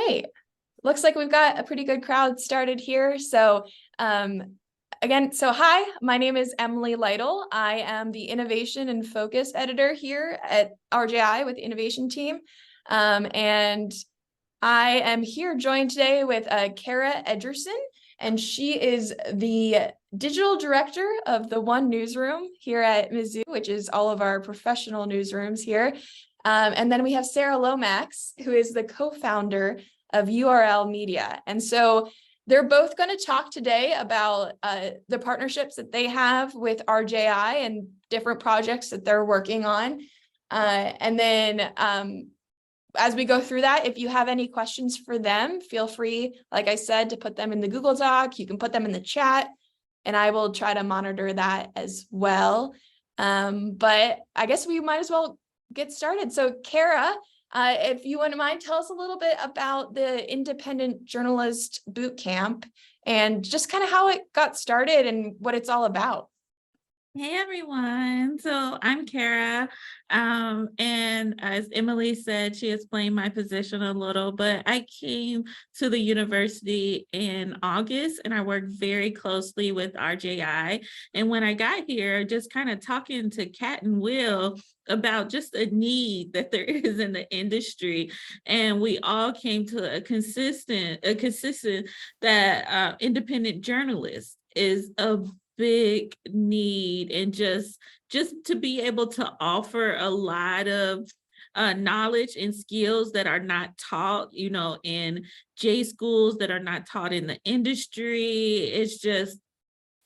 right. Looks like we've got a pretty good crowd started here. So hi, my name is Emily Lytle. I am the Innovation and Focus Editor here at RJI with the Innovation team. And I am here joined today with Sara Edgerson, and she is the Digital Director of the One Newsroom here at Mizzou, which is all of our professional newsrooms here. And then we have Sara Lomax, who is the co-founder of URL Media. And so they're both going to talk today about the partnerships that they have with RJI and different projects that they're working on. And then as we go through that, if you have any questions for them, feel free, like I said, to put them in the Google Doc. You can put them in the chat, and I will try to monitor that as well. But I guess we might as well get started. So Sara, if you wouldn't mind, tell us a little bit about the Independent Journalist Bootcamp and just kind of how it got started and what it's all about. Hey everyone, so I'm Sara, and as Emily said, she explained my position a little, but I came to the university in August and I worked very closely with RJI. And when I got here, just kind of talking to Kat and Will about just a need that there is in the industry, and we all came to a consistent that independent journalists is a big need, and just to be able to offer a lot of knowledge and skills that are not taught, in J schools, that are not taught in the industry. It's just,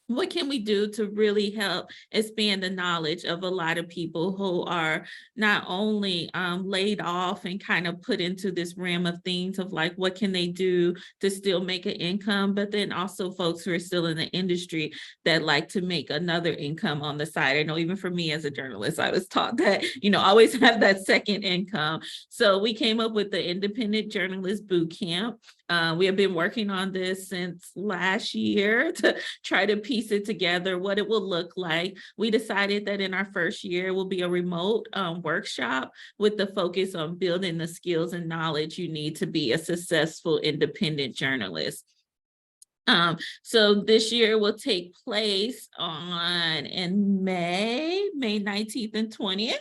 what can we do to really help expand the knowledge of a lot of people who are not only laid off and kind of put into this realm of things of like, what can they do to still make an income, but then also folks who are still in the industry that like to make another income on the side. I know even for me as a journalist, I was taught that, always have that second income. So we came up with the Independent Journalist Bootcamp. We have been working on this since last year to try to piece it together, what it will look like. We decided that in our first year, it will be a remote workshop with the focus on building the skills and knowledge you need to be a successful independent journalist. So this year will take place in May 19th and 20th.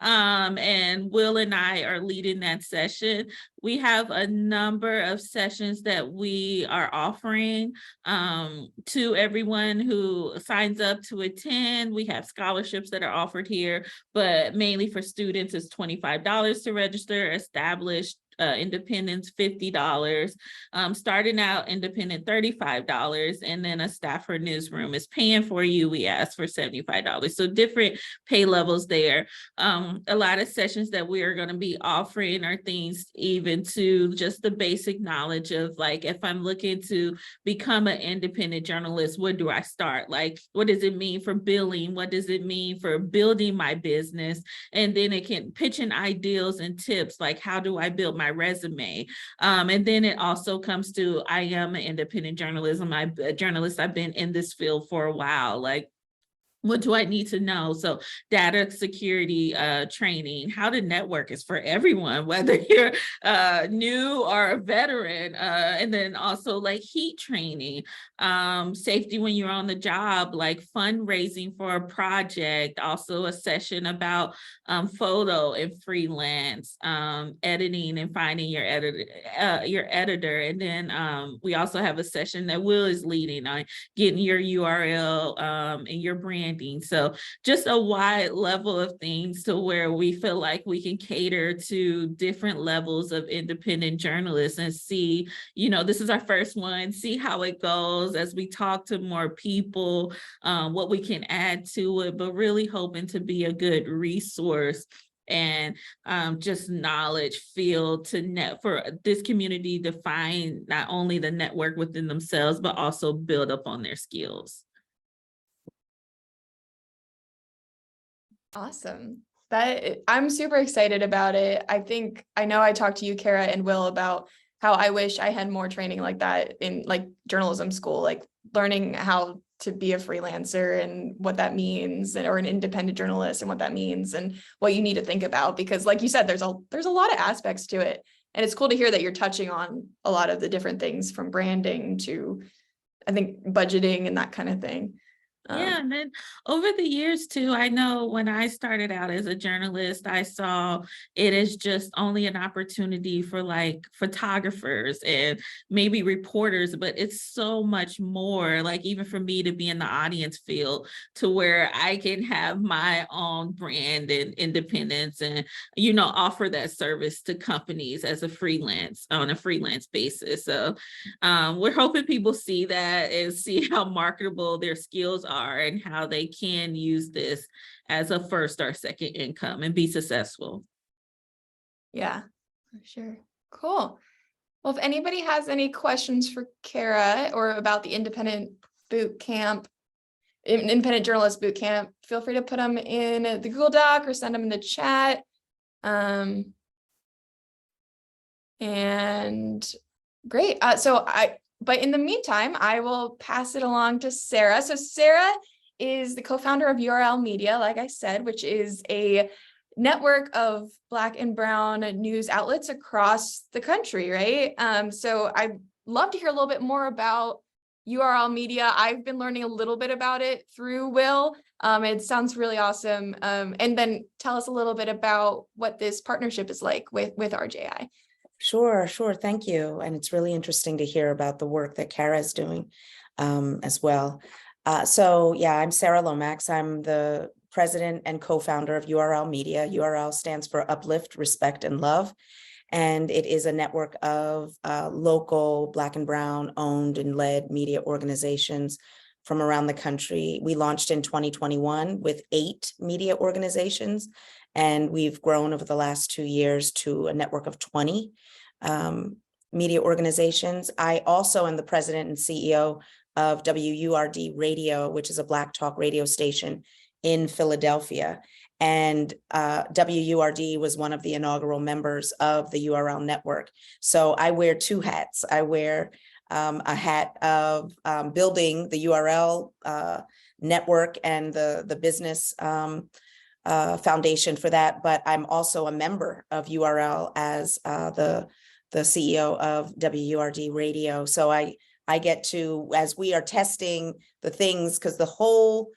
And Will and I are leading that session. We have a number of sessions that we are offering to everyone who signs up to attend. We have scholarships that are offered here, but mainly for students, it's $25 to register. Established independents $50, starting out independent $35, and then a staffer newsroom is paying for you. We ask for $75. So different pay levels there. A lot of sessions that we are going to be offering are things even to just the basic knowledge of like, if I'm looking to become an independent journalist, where do I start? Like, what does it mean for billing? What does it mean for building my business? And then it can pitch in ideals and tips, like how do I build my resume? And then it also comes to, I am an independent journalist. I've been in this field for a while. Like, what do I need to know? So data security training, how to network is for everyone, whether you're new or a veteran. And then also like heat training, safety when you're on the job, like fundraising for a project, also a session about photo and freelance, editing and finding your editor. And then we also have a session that Will is leading on getting your URL and your brand. So just a wide level of things to where we feel like we can cater to different levels of independent journalists and see, this is our first one, see how it goes as we talk to more people, what we can add to it, but really hoping to be a good resource and just knowledge field to for this community to find not only the network within themselves, but also build up on their skills. Awesome. I'm super excited about it. I know I talked to you, Sara and Will, about how I wish I had more training like that in like journalism school, like learning how to be a freelancer and what that means, or an independent journalist and what that means and what you need to think about, because like you said, there's a lot of aspects to it. And it's cool to hear that you're touching on a lot of the different things from branding to, I think, budgeting and that kind of thing. Yeah, and then over the years too, I know when I started out as a journalist, I saw it as just only an opportunity for like photographers and maybe reporters, but it's so much more, like even for me to be in the audience field to where I can have my own brand and independence and, you know, offer that service to companies as a freelance on a freelance basis. So we're hoping people see that and see how marketable their skills are and how they can use this as a first or second income and be successful. Yeah, for sure. Cool. Well, if anybody has any questions for Kara or about the Independent Journalist Bootcamp, feel free to put them in the Google Doc or send them in the chat. And great. But in the meantime, I will pass it along to Sara. So Sara is the co-founder of URL Media, like I said, which is a network of Black and Brown news outlets across the country, right? So I'd love to hear a little bit more about URL Media. I've been learning a little bit about it through Will. It sounds really awesome. And then tell us a little bit about what this partnership is like with RJI. Sure. Thank you. And it's really interesting to hear about the work that Kara is doing as well. So yeah, I'm Sara Lomax. I'm the president and co-founder of URL Media. URL stands for Uplift, Respect, and Love. And it is a network of local Black and Brown owned and led media organizations from around the country. We launched in 2021 with 8 media organizations, and we've grown over the last 2 years to a network of 20 media organizations. I also am the president and CEO of WURD Radio, which is a Black talk radio station in Philadelphia. And WURD was one of the inaugural members of the URL network. So I wear 2 hats. I wear a hat of building the URL network and the business foundation for that, but I'm also a member of URL as the CEO of WURD Radio. So I get to, as we are testing the things, because the whole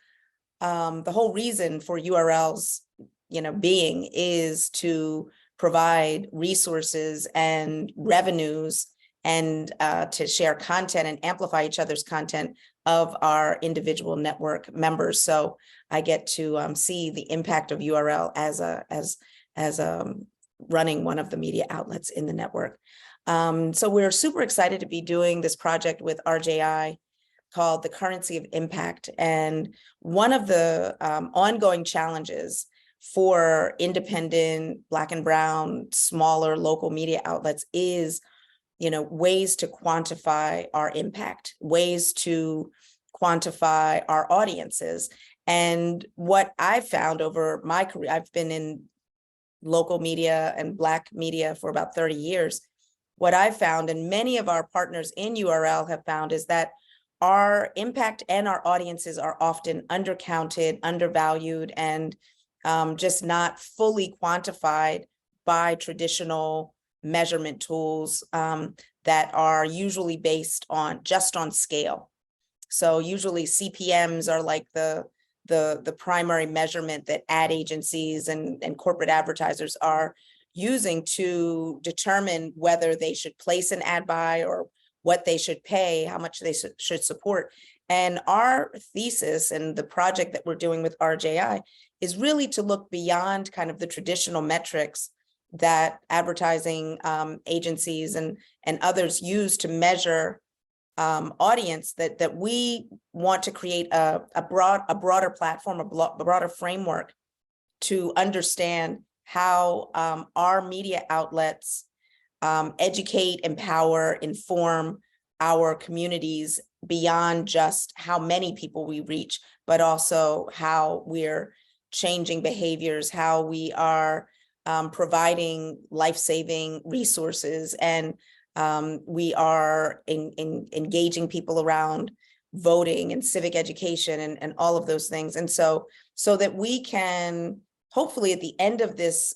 reason for URL's being is to provide resources and revenues and to share content and amplify each other's content of our individual network members. So I get to see the impact of URL as running one of the media outlets in the network. So we're super excited to be doing this project with RJI called The Currency of Impact. And one of the ongoing challenges for independent Black and Brown, smaller local media outlets is ways to quantify our impact, ways to quantify our audiences. And what I've found over my career, I've been in local media and Black media for about 30 years. What I've found, and many of our partners in URL have found, is that our impact and our audiences are often undercounted, undervalued, and just not fully quantified by traditional measurement tools that are usually based on just on scale. So usually CPMs are like the primary measurement that ad agencies and corporate advertisers are using to determine whether they should place an ad buy or what they should pay, how much they should support. And our thesis and the project that we're doing with RJI is really to look beyond kind of the traditional metrics that advertising agencies and others use to measure audience, that we want to create a broader platform, a broader framework to understand how our media outlets educate, empower, inform our communities beyond just how many people we reach, but also how we're changing behaviors, how we are providing life-saving resources, and we are engaging people around voting and civic education and all of those things. And so that we can hopefully at the end of this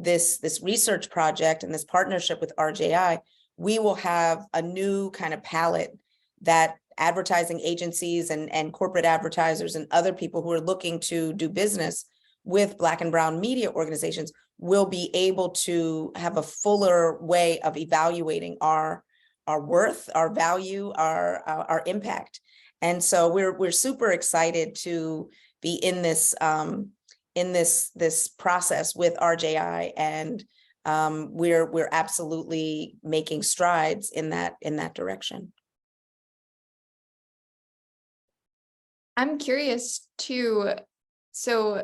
this research project and this partnership with RJI, we will have a new kind of palette that advertising agencies and corporate advertisers and other people who are looking to do business with Black and Brown media organizations will be able to have a fuller way of evaluating our worth, our value, our impact. And so we're super excited to be in this process with RJI, and we're absolutely making strides in that direction. I'm curious too. So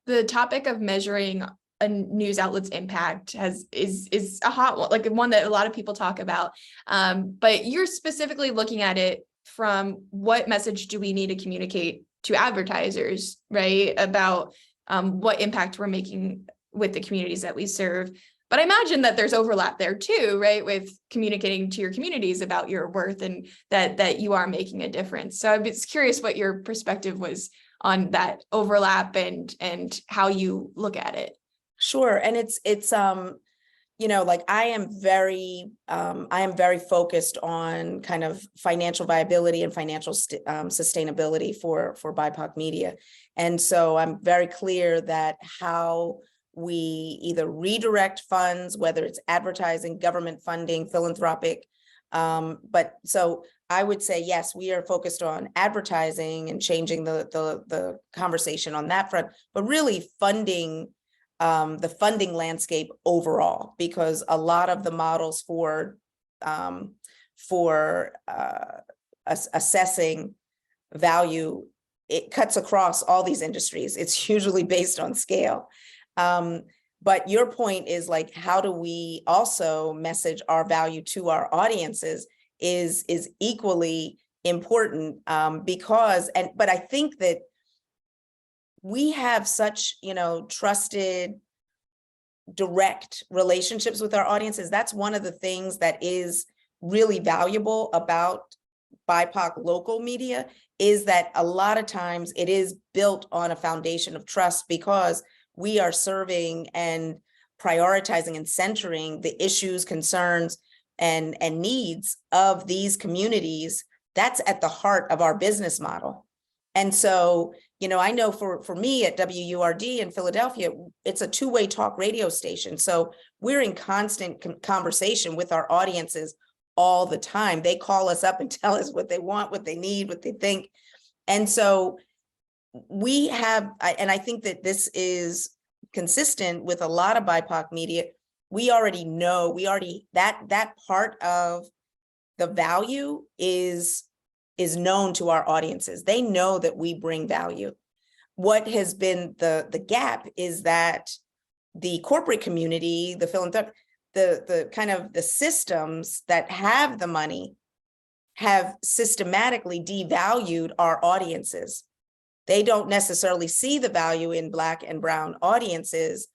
the topic of measuring a news outlet's impact is a hot one, like one that a lot of people talk about. But you're specifically looking at it from what message do we need to communicate to advertisers, right? About what impact we're making with the communities that we serve. But I imagine that there's overlap there too, right? With communicating to your communities about your worth and that you are making a difference. So I'm just curious what your perspective was on that overlap and how you look at it. Sure. And it's like I am very focused on kind of financial viability and financial sustainability for BIPOC media. And so I'm very clear that how we either redirect funds, whether it's advertising, government funding, philanthropic. But so I would say, yes, we are focused on advertising and changing the conversation on that front, but really funding the funding landscape overall, because a lot of the models for assessing value, it cuts across all these industries. It's usually based on scale. But your point is like, how do we also message our value to our audiences is equally important, but I think that we have such, trusted, direct relationships with our audiences. That's one of the things that is really valuable about BIPOC local media, is that a lot of times it is built on a foundation of trust, because we are serving and prioritizing and centering the issues, concerns, and needs of these communities. That's at the heart of our business model. And so, I know for me at WURD in Philadelphia, it's a two-way talk radio station. So we're in constant conversation with our audiences all the time. They call us up and tell us what they want, what they need, what they think. And so we have, and I think that this is consistent with a lot of BIPOC media. We already know, that part of the value is known to our audiences. They know that we bring value. What has been the gap is that the corporate community, the philanthropic, the kind of the systems that have the money have systematically devalued our audiences. They don't necessarily see the value in Black and Brown audiences.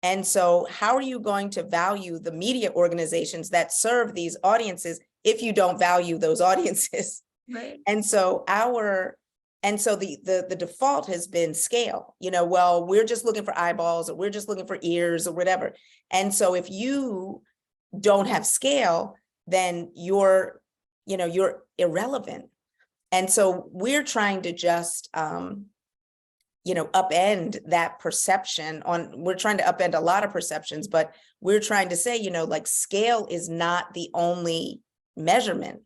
And so how are you going to value the media organizations that serve these audiences if you don't value those audiences? Right. And so the default has been scale, well, we're just looking for eyeballs, or we're just looking for ears, or whatever. And so if you don't have scale, then you're irrelevant. And so we're trying to just, upend that perception we're trying to upend a lot of perceptions, but we're trying to say, like, scale is not the only measurement.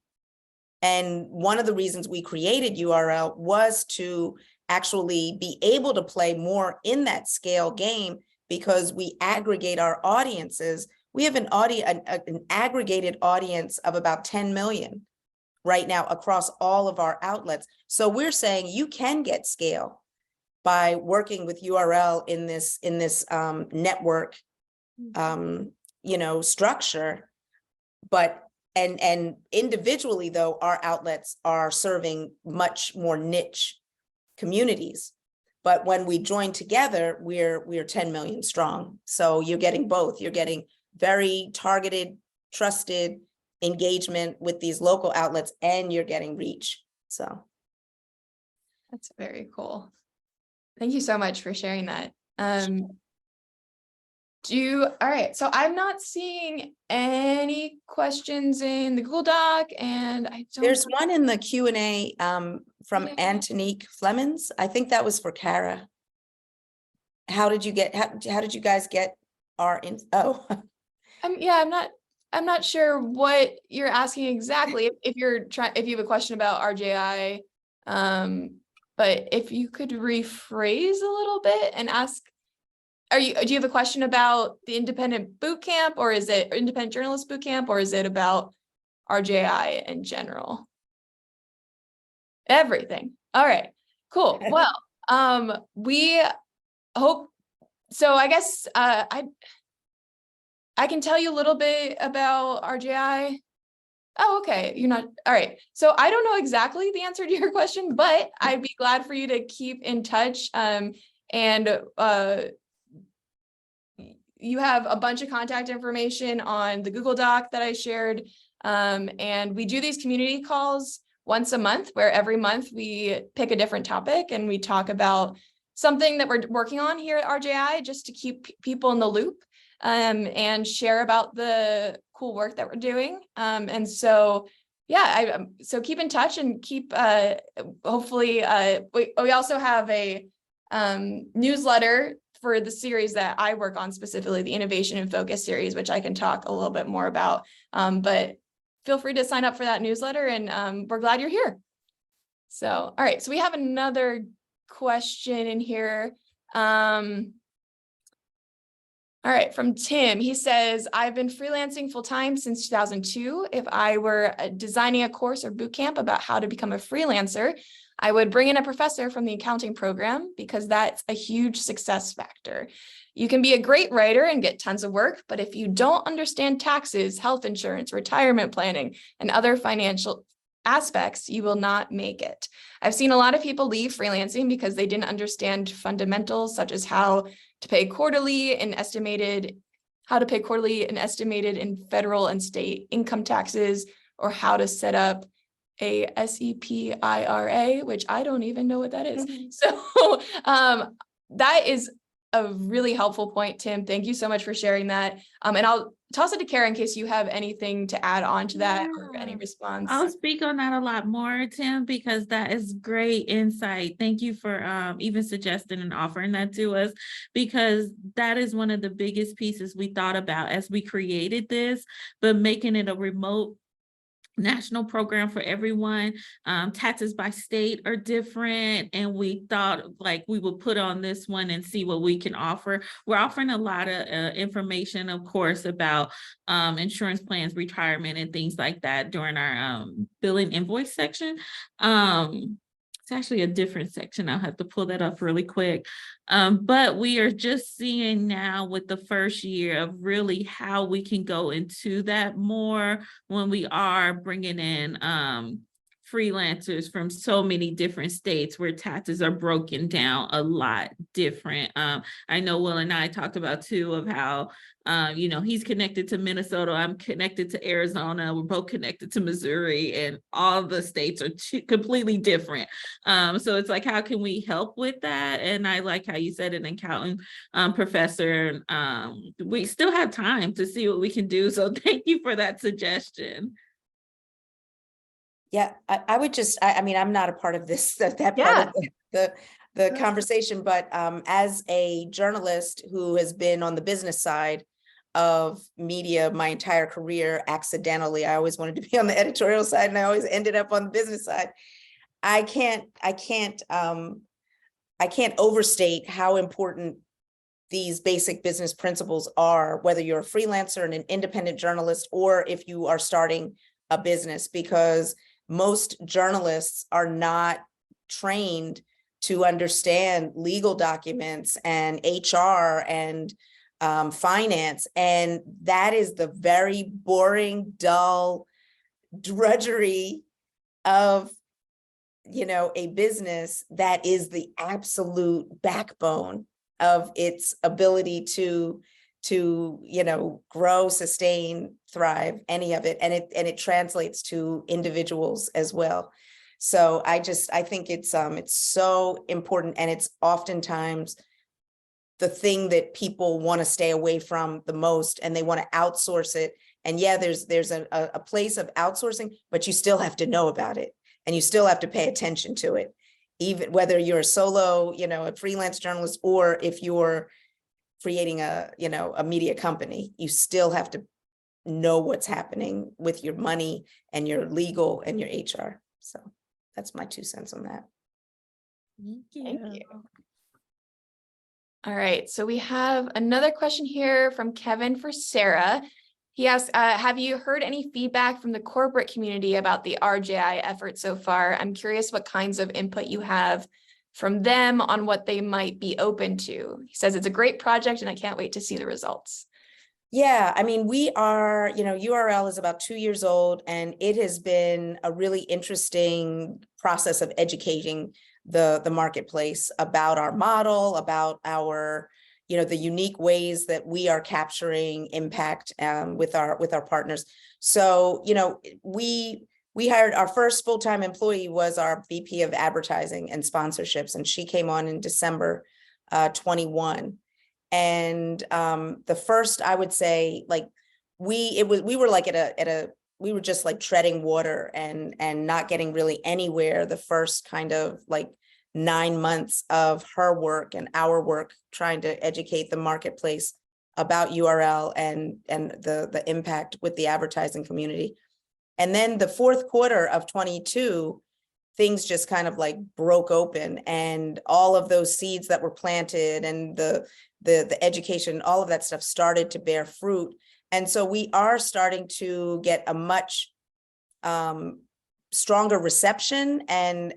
And one of the reasons we created URL was to actually be able to play more in that scale game, because we aggregate our audiences. We have an aggregated audience of about 10 million right now across all of our outlets. So we're saying you can get scale by working with URL in this network, structure, but and individually, though, our outlets are serving much more niche communities. But when we join together, we're 10 million strong. So you're getting both. You're getting very targeted, trusted engagement with these local outlets, and you're getting reach. So that's very cool. Thank you so much for sharing that. All right, so I'm not seeing any questions in the Google Doc, and I don't. There's one in the Q&A from Yeah. Antonique Flemons. I think that was for Kara. How did you guys get our info? Yeah, I'm not sure what you're asking exactly. If you have a question about RJI, but if you could rephrase a little bit and ask, do you have a question about the Independent Bootcamp, or is it Independent Journalist Bootcamp, or is it about RJI in general? Everything. All right, cool. Well, we hope, so I guess I can tell you a little bit about RJI. Oh, okay. You're not. All right. So I don't know exactly the answer to your question, but I'd be glad for you to keep in touch. And you have a bunch of contact information on the Google Doc that I shared. And we do these community calls once a month, where every month we pick a different topic and we talk about something that we're working on here at RJI, just to keep people in the loop. And share about the cool work that we're doing. And so, yeah, so keep in touch and keep, hopefully, we also have a newsletter for the series that I work on, specifically the Innovation and Focus series, which I can talk a little bit more about. But feel free to sign up for that newsletter, and we're glad you're here. So, all right, so we have another question in here. All right, from Tim, he says, I've been freelancing full-time since 2002. If I were designing a course or bootcamp about how to become a freelancer, I would bring in a professor from the accounting program, because that's a huge success factor. You can be a great writer and get tons of work, but if you don't understand taxes, health insurance, retirement planning, and other financial aspects, you will not make it. I've seen a lot of people leave freelancing because they didn't understand fundamentals, such as how to pay quarterly and estimated in federal and state income taxes, or how to set up a SEP IRA, which I don't even know what that is. Mm-hmm. So that is a really helpful point, Tim. Thank you so much for sharing that. And I'll toss it to Kara in case you have anything to add on to that, or any response. I'll speak on that a lot more, Tim, because that is great insight. Thank you for even suggesting and offering that to us, because that is one of the biggest pieces we thought about as we created this, but making it a remote national program for everyone. Taxes by state are different, and we thought like we would put on this one and see what we can offer. We're offering a lot of information, of course, about insurance plans, retirement, and things like that during our billing invoice section. It's actually a different section. I'll have to pull that up really quick. But we are just seeing now with the first year of really how we can go into that more when we are bringing in freelancers from so many different states where taxes are broken down a lot different. I know Will and I talked about too of how he's connected to Minnesota, I'm connected to Arizona, we're both connected to Missouri, and all the states are completely different. So it's like, how can we help with that? And I like how you said an accounting professor. We still have time to see what we can do. So thank you for that suggestion. Yeah, I would just, I mean, I'm not a part of this, that part of the conversation, but as a journalist who has been on the business side of media my entire career, accidentally, I always wanted to be on the editorial side, and I always ended up on the business side. I can't overstate how important these basic business principles are, whether you're a freelancer and an independent journalist, or if you are starting a business, because most journalists are not trained to understand legal documents and HR and finance. And that is the very boring, dull drudgery of, a business that is the absolute backbone of its ability to grow, sustain, thrive, any of it. And it translates to individuals as well. So I think it's so important, and it's oftentimes the thing that people want to stay away from the most, and they want to outsource it. And yeah, there's a place of outsourcing, but you still have to know about it, and you still have to pay attention to it, even whether you're a solo, a freelance journalist, or if you're creating a media company, you still have to know what's happening with your money and your legal and your HR. So that's my 2 cents on that. Thank you. All right, so we have another question here from Kevin for Sara. He asks, have you heard any feedback from the corporate community about the RJI effort so far? I'm curious what kinds of input you have from them on what they might be open to. He says it's a great project and I can't wait to see the results. Yeah, I mean, we are, URL is about 2 years old, and it has been a really interesting process of educating the marketplace about our model, about our, the unique ways that we are capturing impact with our partners. So, we hired our first full-time employee was our VP of advertising and sponsorships, and she came on in December 21. And the first, I would say, like, we were like we were just like treading water and not getting really anywhere the first kind of like 9 months of her work and our work trying to educate the marketplace about URL and the impact with the advertising community. And then the fourth quarter of 22, things just kind of like broke open, and all of those seeds that were planted and the education, all of that stuff started to bear fruit. And so we are starting to get a much stronger reception, and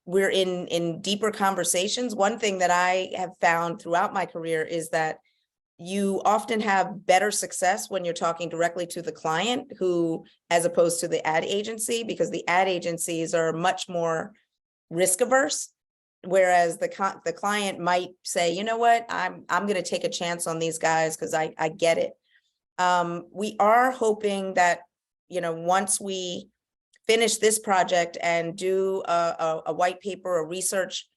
we're in deeper conversations. One thing that I have found throughout my career is that you often have better success when you're talking directly to the client, who, as opposed to the ad agency, because the ad agencies are much more risk averse. Whereas the client might say, you know what, I'm going to take a chance on these guys because I get it. We are hoping that, once we finish this project and do a white paper, a research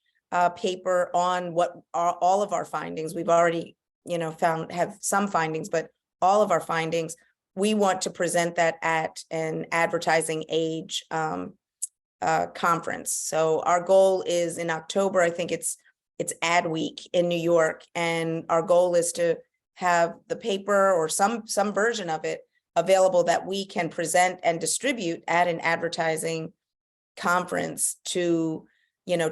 paper on what are all of our findings, we've already, have some findings, but all of our findings, we want to present that at an advertising age conference. So our goal is in October. I think it's Ad Week in New York, and our goal is to have the paper or some version of it available that we can present and distribute at an advertising conference to,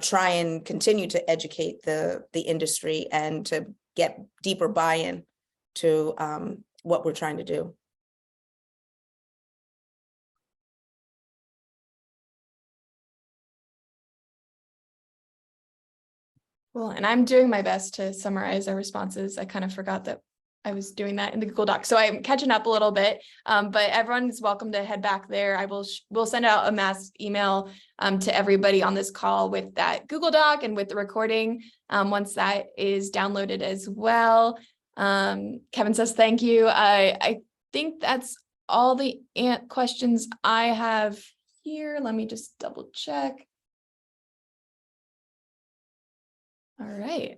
try and continue to educate the industry and to get deeper buy-in to what we're trying to do. Well, and I'm doing my best to summarize our responses. I kind of forgot that I was doing that in the Google Doc. So I'm catching up a little bit, but everyone's welcome to head back there. We'll send out a mass email to everybody on this call with that Google Doc and with the recording once that is downloaded as well. Kevin says, thank you. I think that's all the questions I have here. Let me just double check. All right.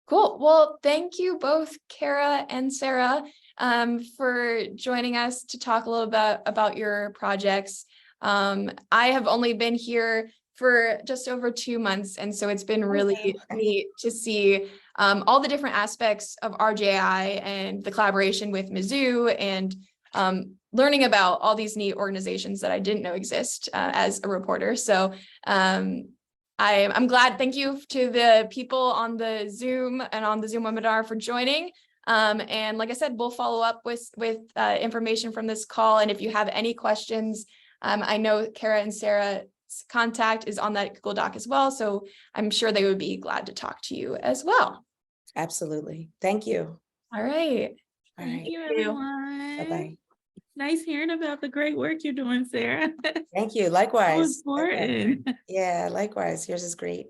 Cool. Well, thank you both, Kara and Sara, for joining us to talk a little bit about your projects. I have only been here for just over 2 months, and so it's been really neat to see all the different aspects of RJI and the collaboration with Mizzou, and learning about all these neat organizations that I didn't know exist as a reporter. So I'm glad. Thank you to the people on the Zoom and on the Zoom webinar for joining. And like I said, we'll follow up with information from this call. And if you have any questions, I know Kara and Sara's contact is on that Google Doc as well. So I'm sure they would be glad to talk to you as well. Absolutely. Thank you. All right. All right. Thank you, everyone. Bye-bye. Nice hearing about the great work you're doing, Sara. Thank you. Likewise. So important. Yeah, likewise. Yours is great.